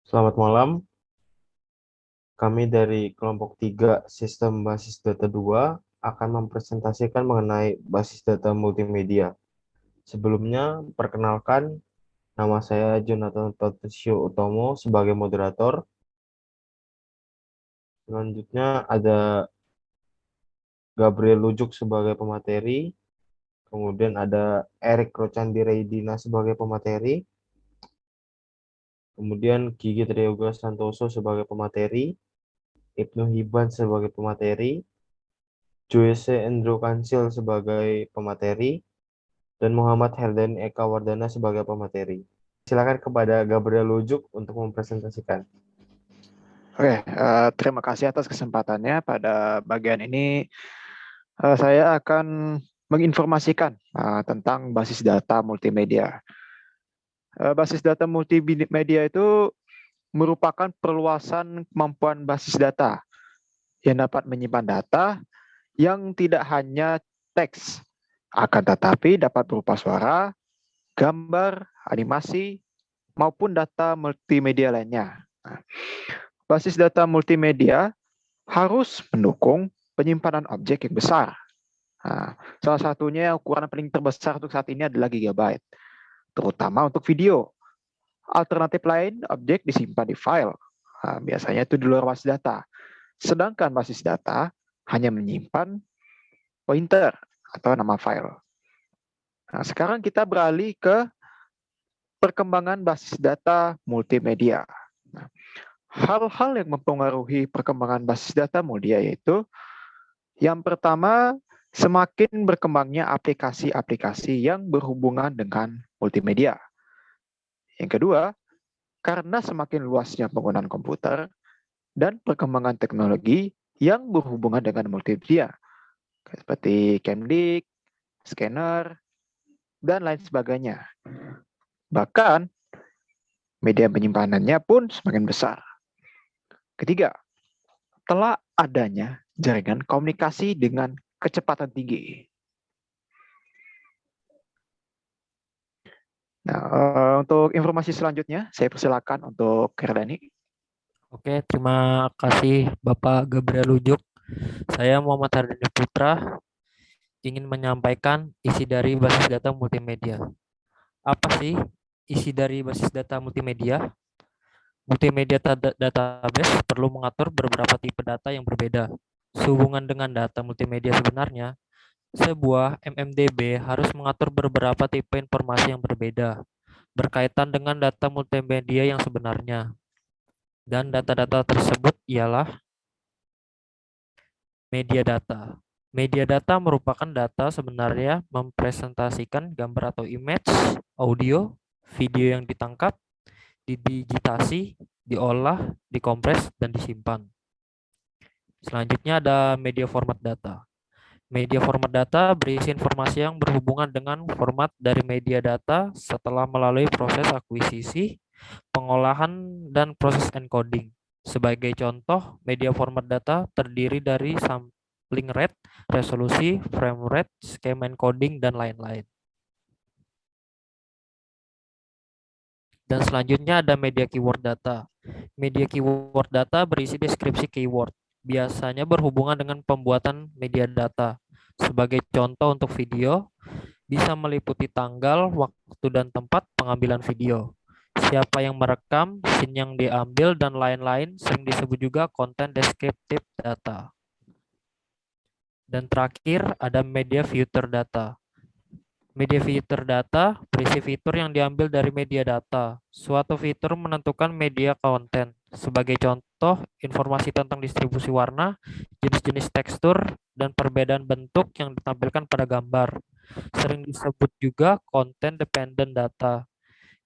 Selamat malam, kami dari kelompok 3 Sistem Basis Data 2 akan mempresentasikan mengenai basis data multimedia. Sebelumnya, perkenalkan, nama saya Jonathan Totsio Utomo sebagai moderator. Selanjutnya ada Gabriel Lujuk sebagai pemateri, kemudian ada Erik Rocandi Reidina sebagai pemateri, kemudian Gigi Triyoga Santoso sebagai pemateri, Ibnu Hibban sebagai pemateri, Joyce Endro Kansil sebagai pemateri, dan Muhammad Herdani Eka Wardana sebagai pemateri. Silakan kepada Gabriel Lujuk untuk mempresentasikan. Oke, terima kasih atas kesempatannya. Pada bagian ini, saya akan menginformasikan tentang basis data multimedia. Basis data multimedia itu merupakan perluasan kemampuan basis data yang dapat menyimpan data yang tidak hanya teks, akan tetapi dapat berupa suara, gambar, animasi, maupun data multimedia lainnya. Nah, basis data multimedia harus mendukung penyimpanan objek yang besar. Nah, salah satunya ukuran paling terbesar untuk saat ini adalah gigabyte, terutama untuk video. Alternatif lain, objek disimpan di file. Nah, biasanya itu di luar basis data. Sedangkan basis data hanya menyimpan pointer atau nama file. Nah, sekarang kita beralih ke perkembangan basis data multimedia. Nah, hal-hal yang mempengaruhi perkembangan basis data multimedia yaitu yang pertama, semakin berkembangnya aplikasi-aplikasi yang berhubungan dengan multimedia. Yang kedua, karena semakin luasnya penggunaan komputer dan perkembangan teknologi yang berhubungan dengan multimedia, seperti Camdik, scanner, dan lain sebagainya. Bahkan, media penyimpanannya pun semakin besar. Ketiga, telah adanya jaringan komunikasi dengan kecepatan tinggi. Nah, untuk informasi selanjutnya, saya persilakan untuk Herdani. Oke, terima kasih Bapak Gabriel Lujuk. Saya Muhammad Hardani Putra ingin menyampaikan isi dari basis data multimedia. Apa sih isi dari basis data multimedia? Multimedia database perlu mengatur beberapa tipe data yang berbeda. Sehubungan dengan data multimedia sebenarnya, sebuah MMDB harus mengatur beberapa tipe informasi yang berbeda berkaitan dengan data multimedia yang sebenarnya. Dan data-data tersebut ialah media data. Media data merupakan data sebenarnya mempresentasikan gambar atau image, audio, video yang ditangkap, didigitasi, diolah, dikompres, dan disimpan. Selanjutnya ada media format data. Media format data berisi informasi yang berhubungan dengan format dari media data setelah melalui proses akuisisi, pengolahan, dan proses encoding. Sebagai contoh, media format data terdiri dari sampling rate, resolusi, frame rate, skema encoding, dan lain-lain. Dan selanjutnya ada media keyword data. Media keyword data berisi deskripsi keyword, biasanya berhubungan dengan pembuatan media data. Sebagai contoh untuk video, bisa meliputi tanggal, waktu, dan tempat pengambilan video. Siapa yang merekam, scene yang diambil, dan lain-lain sering disebut juga konten deskriptif data. Dan terakhir ada media filter data. Media fitur data berisi fitur yang diambil dari media data. Suatu fitur menentukan media konten. Sebagai contoh, informasi tentang distribusi warna, jenis-jenis tekstur, dan perbedaan bentuk yang ditampilkan pada gambar. Sering disebut juga content dependent data.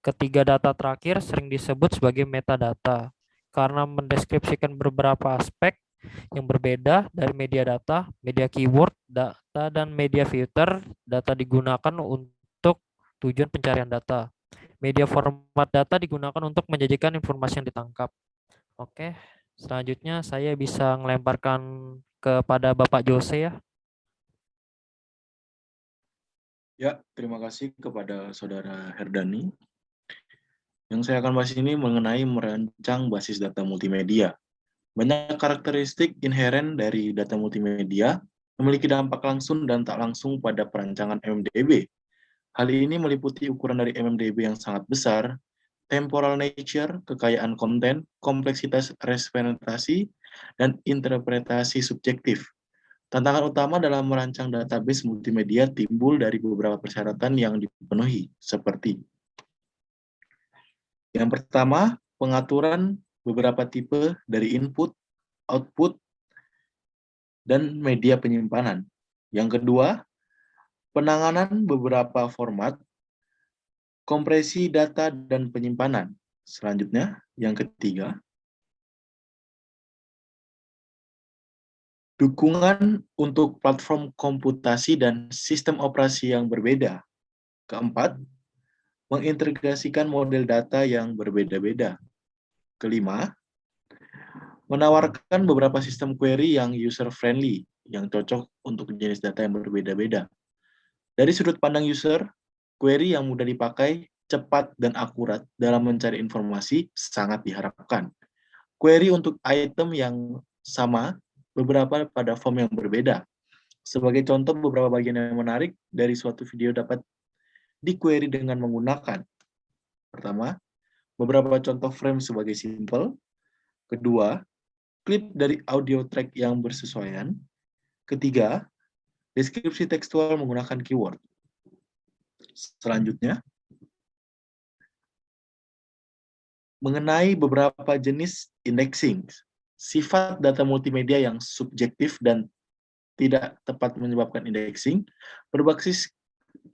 Ketiga data terakhir sering disebut sebagai metadata karena mendeskripsikan beberapa aspek yang berbeda dari media data, media keyword, data, dan media filter. Data digunakan untuk tujuan pencarian data. Media format data digunakan untuk menyajikan informasi yang ditangkap. Oke, selanjutnya saya bisa melemparkan kepada Bapak Jose ya. Ya, terima kasih kepada Saudara Herdani. Yang saya akan bahas ini mengenai merancang basis data multimedia. Banyak karakteristik inheren dari data multimedia memiliki dampak langsung dan tak langsung pada perancangan MMDB. Hal ini meliputi ukuran dari MMDB yang sangat besar, temporal nature, kekayaan konten, kompleksitas representasi, dan interpretasi subjektif. Tantangan utama dalam merancang database multimedia timbul dari beberapa persyaratan yang dipenuhi, seperti yang pertama, pengaturan beberapa tipe dari input, output, dan media penyimpanan. Yang kedua, penanganan beberapa format, kompresi data dan penyimpanan. Selanjutnya, yang ketiga, dukungan untuk platform komputasi dan sistem operasi yang berbeda. Keempat, mengintegrasikan model data yang berbeda-beda. Kelima, menawarkan beberapa sistem query yang user-friendly, yang cocok untuk jenis data yang berbeda-beda. Dari sudut pandang user, query yang mudah dipakai, cepat, dan akurat dalam mencari informasi sangat diharapkan. Query untuk item yang sama, beberapa pada form yang berbeda. Sebagai contoh, beberapa bagian yang menarik dari suatu video dapat di-query dengan menggunakan. Pertama, beberapa contoh frame sebagai simple. Kedua, klip dari audio track yang bersesuaian. Ketiga, deskripsi tekstual menggunakan keyword. Selanjutnya, mengenai beberapa jenis indexing, sifat data multimedia yang subjektif dan tidak tepat menyebabkan indexing, berbasis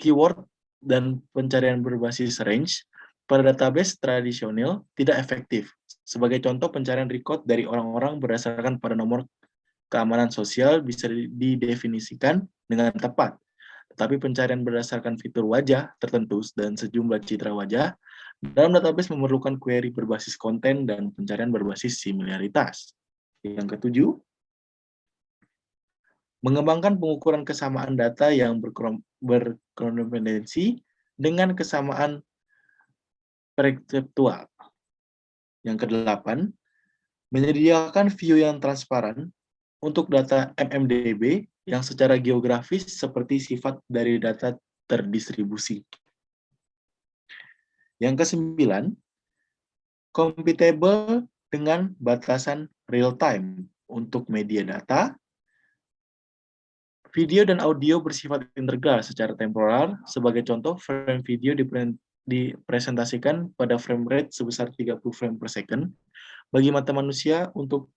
keyword dan pencarian berbasis range, pada database tradisional tidak efektif. Sebagai contoh, pencarian record dari orang-orang berdasarkan pada nomor keamanan sosial bisa didefinisikan dengan tepat. Tetapi pencarian berdasarkan fitur wajah tertentu dan sejumlah citra wajah dalam database memerlukan query berbasis konten dan pencarian berbasis similaritas. Yang ketujuh, mengembangkan pengukuran kesamaan data yang berkorespondensi dengan kesamaan perseptual. Yang kedelapan, menyediakan view yang transparan untuk data MMDB yang secara geografis seperti sifat dari data terdistribusi. Yang kesembilan, compatible dengan batasan real-time untuk media data. Video dan audio bersifat integral secara temporal. Sebagai contoh, frame video dipresentasikan pada frame rate sebesar 30 frame per second bagi mata manusia untuk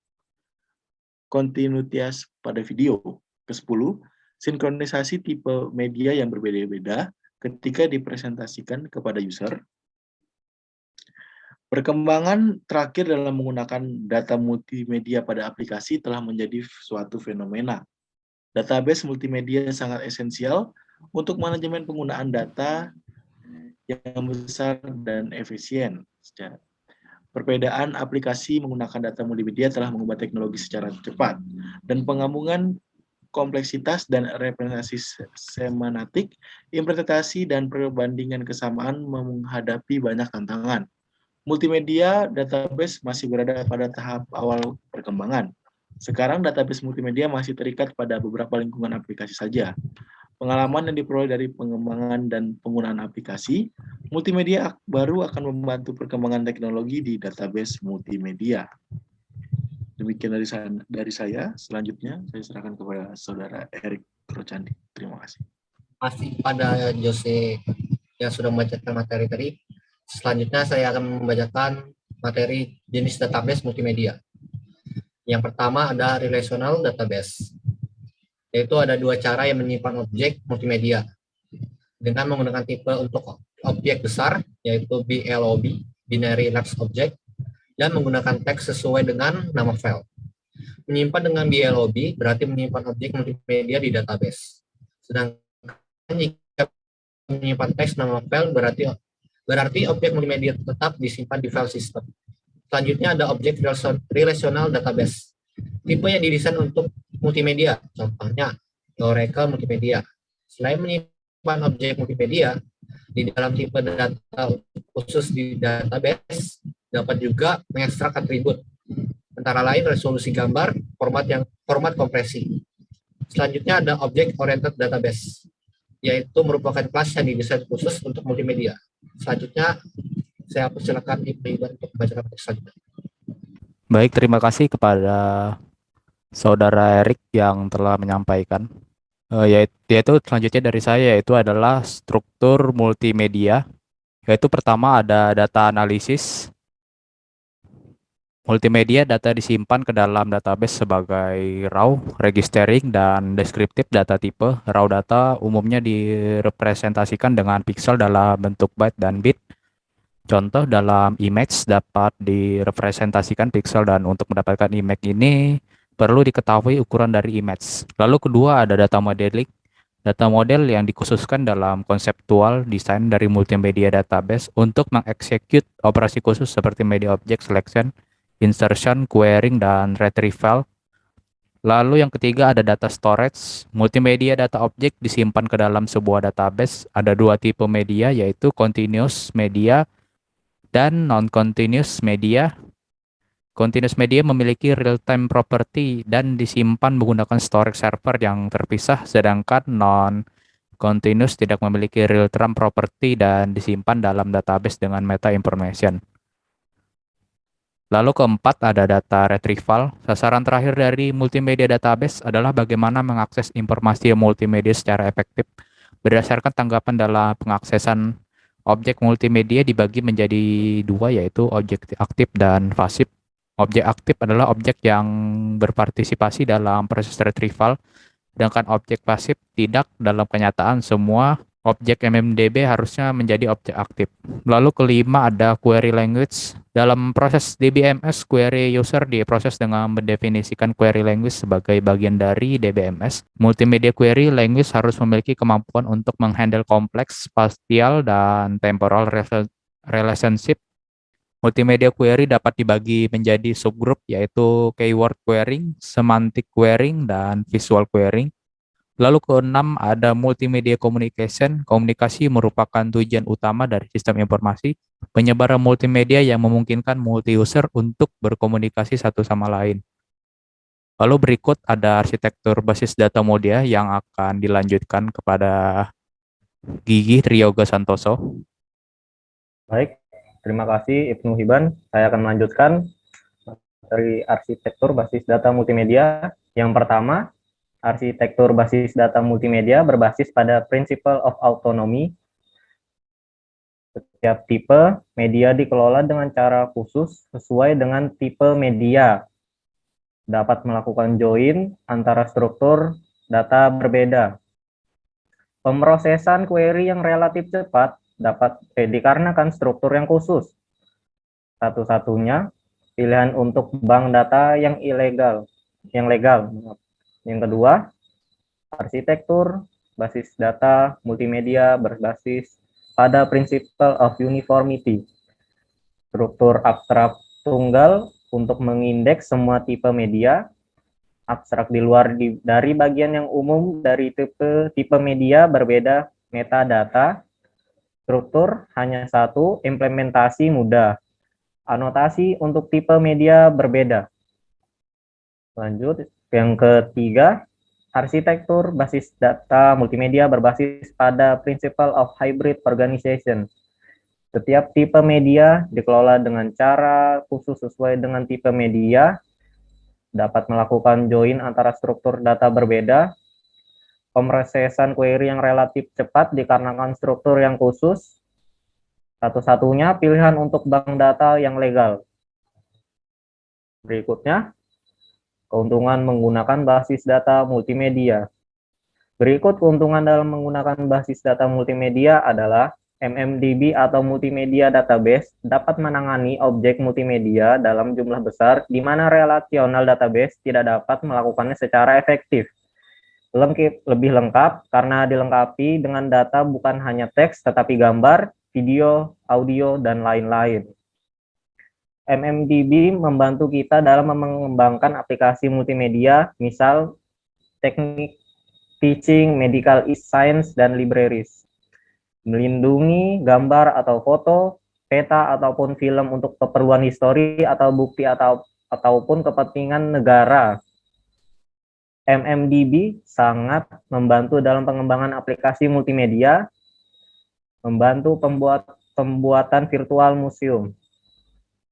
kontinuitas pada video. Ke-10, sinkronisasi tipe media yang berbeda-beda ketika dipresentasikan kepada user. Perkembangan terakhir dalam menggunakan data multimedia pada aplikasi telah menjadi suatu fenomena. Database multimedia sangat esensial untuk manajemen penggunaan data yang besar dan efisien. Perbedaan aplikasi menggunakan data multimedia telah mengubah teknologi secara cepat, dan penggabungan kompleksitas dan representasi semantik, interpretasi, dan perbandingan kesamaan menghadapi banyak tantangan. Multimedia database masih berada pada tahap awal perkembangan. Sekarang database multimedia masih terikat pada beberapa lingkungan aplikasi saja. Pengalaman yang diperoleh dari pengembangan dan penggunaan aplikasi, multimedia baru akan membantu perkembangan teknologi di database multimedia. Demikian dari saya. Selanjutnya saya serahkan kepada Saudara Erik Crocandi. Terima kasih. Masih pada Jose yang sudah membacakan materi tadi. Selanjutnya saya akan membacakan materi jenis database multimedia. Yang pertama ada relational database, yaitu ada dua cara yang menyimpan objek multimedia dengan menggunakan tipe untuk objek besar, yaitu BLOB, Binary Large Object, dan menggunakan teks sesuai dengan nama file. Menyimpan dengan BLOB berarti menyimpan objek multimedia di database. Sedangkan jika menyimpan teks nama file berarti objek multimedia tetap disimpan di file system. Selanjutnya ada objek relational database. Tipe yang didesain untuk multimedia, contohnya Oracle Multimedia. Selain menyimpan objek multimedia, di dalam tipe data khusus di database dapat juga mengekstrak atribut, antara lain resolusi gambar, format kompresi. Selanjutnya ada object oriented database, yaitu merupakan kelas yang didesain khusus untuk multimedia. Selanjutnya saya persilakan Ibu Iban untuk membacakan materi selanjutnya. Baik, terima kasih kepada Saudara Erik yang telah menyampaikan. Yaitu selanjutnya dari saya, yaitu adalah struktur multimedia. Yaitu pertama ada data analisis. Multimedia data disimpan ke dalam database sebagai raw, registering, dan deskriptif data tipe. Raw data umumnya direpresentasikan dengan pixel dalam bentuk byte dan bit. Contoh dalam image dapat direpresentasikan pixel, dan untuk mendapatkan image ini perlu diketahui ukuran dari image. Lalu kedua ada data modeling. Data model yang dikhususkan dalam konseptual desain dari multimedia database untuk mengeksekut operasi khusus seperti media object selection, insertion, querying, dan retrieval. Lalu yang ketiga ada data storage. Multimedia data object disimpan ke dalam sebuah database. Ada dua tipe media, yaitu continuous media dan non-continuous media. Continuous media memiliki real-time property dan disimpan menggunakan storage server yang terpisah, sedangkan non-continuous tidak memiliki real-time property dan disimpan dalam database dengan meta information. Lalu keempat ada data retrieval. Sasaran terakhir dari multimedia database adalah bagaimana mengakses informasi multimedia secara efektif. Berdasarkan tanggapan dalam pengaksesan objek multimedia dibagi menjadi dua, yaitu objek aktif dan pasif. Objek aktif adalah objek yang berpartisipasi dalam proses retrieval, sedangkan objek pasif tidak. Dalam kenyataan, semua objek MMDB harusnya menjadi objek aktif. Lalu kelima ada query language. Dalam proses DBMS, query user diproses dengan mendefinisikan query language sebagai bagian dari DBMS. Multimedia query language harus memiliki kemampuan untuk menghandle kompleks, spatial, dan temporal relationship. Multimedia query dapat dibagi menjadi subgroup, yaitu keyword querying, semantic querying, dan visual querying. Lalu keenam ada multimedia communication. Komunikasi merupakan tujuan utama dari sistem informasi. Penyebaran multimedia yang memungkinkan multi-user untuk berkomunikasi satu sama lain. Lalu berikut ada arsitektur basis data media yang akan dilanjutkan kepada Gigi Triyoga Santoso. Baik, terima kasih Ibnu Hiban. Saya akan melanjutkan dari arsitektur basis data multimedia. Yang pertama, arsitektur basis data multimedia berbasis pada principle of autonomy. Setiap tipe media dikelola dengan cara khusus sesuai dengan tipe media. Dapat melakukan join antara struktur data berbeda. Pemrosesan query yang relatif cepat dapat dikarenakan struktur yang khusus. Satu-satunya pilihan untuk bank data yang legal. Yang kedua, arsitektur basis data multimedia berbasis pada principle of uniformity. Struktur abstrak tunggal untuk mengindeks semua tipe media. Abstrak di luar dari bagian yang umum dari tipe media berbeda metadata. Struktur hanya satu, implementasi mudah. Anotasi untuk tipe media berbeda. Lanjut, yang ketiga, arsitektur basis data multimedia berbasis pada principle of hybrid organization. Setiap tipe media dikelola dengan cara khusus sesuai dengan tipe media, dapat melakukan join antara struktur data berbeda. Pemrosesan query yang relatif cepat dikarenakan struktur yang khusus. Satu-satunya pilihan untuk bank data yang legal. Berikutnya, keuntungan menggunakan basis data multimedia. Berikut keuntungan dalam menggunakan basis data multimedia adalah MMDB atau Multimedia Database dapat menangani objek multimedia dalam jumlah besar di mana relational database tidak dapat melakukannya secara efektif. Lebih lengkap karena dilengkapi dengan data bukan hanya teks tetapi gambar, video, audio, dan lain-lain. MMDB membantu kita dalam mengembangkan aplikasi multimedia, misal teknik teaching, medical science, dan libraries. melindungi gambar atau foto, peta ataupun film untuk keperluan histori atau bukti ataupun kepentingan negara. MMDB sangat membantu dalam pengembangan aplikasi multimedia, membantu pembuatan virtual museum.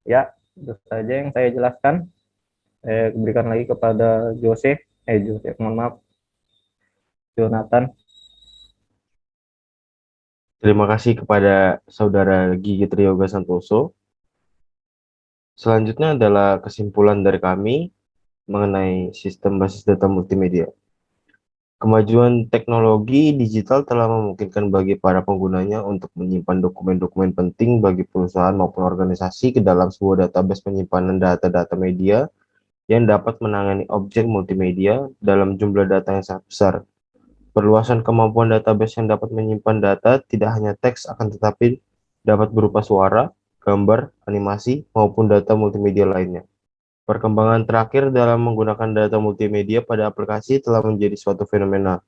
Ya, itu saja yang saya jelaskan. Saya berikan lagi kepada mohon maaf, Jonathan. Terima kasih kepada Saudara Gigi Triyoga Santoso. Selanjutnya adalah kesimpulan dari kami mengenai sistem basis data multimedia. Kemajuan teknologi digital telah memungkinkan bagi para penggunanya untuk menyimpan dokumen-dokumen penting bagi perusahaan maupun organisasi ke dalam sebuah database penyimpanan data-data media yang dapat menangani objek multimedia dalam jumlah data yang sangat besar. Perluasan kemampuan database yang dapat menyimpan data tidak hanya teks akan tetapi dapat berupa suara, gambar, animasi, maupun data multimedia lainnya. Perkembangan terakhir dalam menggunakan data multimedia pada aplikasi telah menjadi suatu fenomena.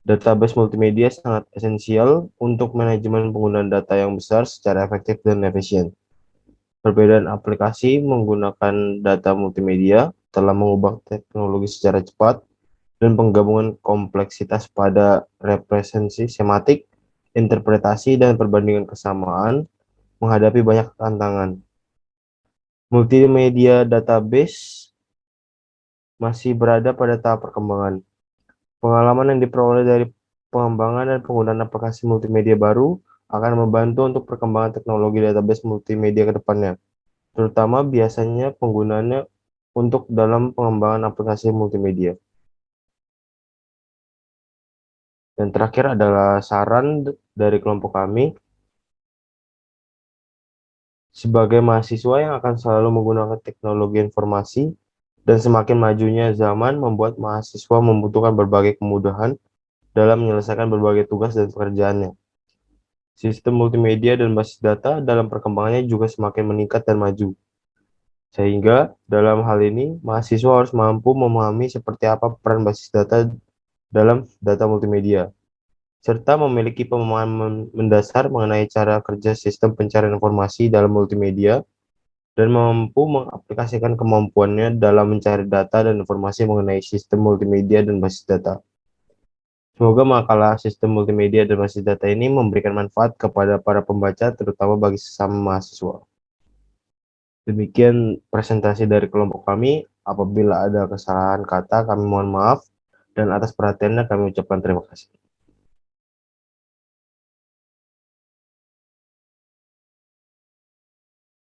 Database multimedia sangat esensial untuk manajemen penggunaan data yang besar secara efektif dan efisien. Perbedaan aplikasi menggunakan data multimedia telah mengubah teknologi secara cepat dan penggabungan kompleksitas pada representasi sematik, interpretasi, dan perbandingan kesamaan menghadapi banyak tantangan. Multimedia database masih berada pada tahap perkembangan. Pengalaman yang diperoleh dari pengembangan dan penggunaan aplikasi multimedia baru akan membantu untuk perkembangan teknologi database multimedia ke depannya, terutama biasanya penggunaannya untuk dalam pengembangan aplikasi multimedia. Dan terakhir adalah saran dari kelompok kami. Sebagai mahasiswa yang akan selalu menggunakan teknologi informasi dan semakin majunya zaman membuat mahasiswa membutuhkan berbagai kemudahan dalam menyelesaikan berbagai tugas dan pekerjaannya. Sistem multimedia dan basis data dalam perkembangannya juga semakin meningkat dan maju. Sehingga dalam hal ini mahasiswa harus mampu memahami seperti apa peran basis data dalam data multimedia, serta memiliki pemahaman mendasar mengenai cara kerja sistem pencarian informasi dalam multimedia, dan mampu mengaplikasikan kemampuannya dalam mencari data dan informasi mengenai sistem multimedia dan basis data. Semoga makalah sistem multimedia dan basis data ini memberikan manfaat kepada para pembaca, terutama bagi sesama mahasiswa. Demikian presentasi dari kelompok kami. Apabila ada kesalahan kata, kami mohon maaf, dan atas perhatiannya kami ucapkan terima kasih.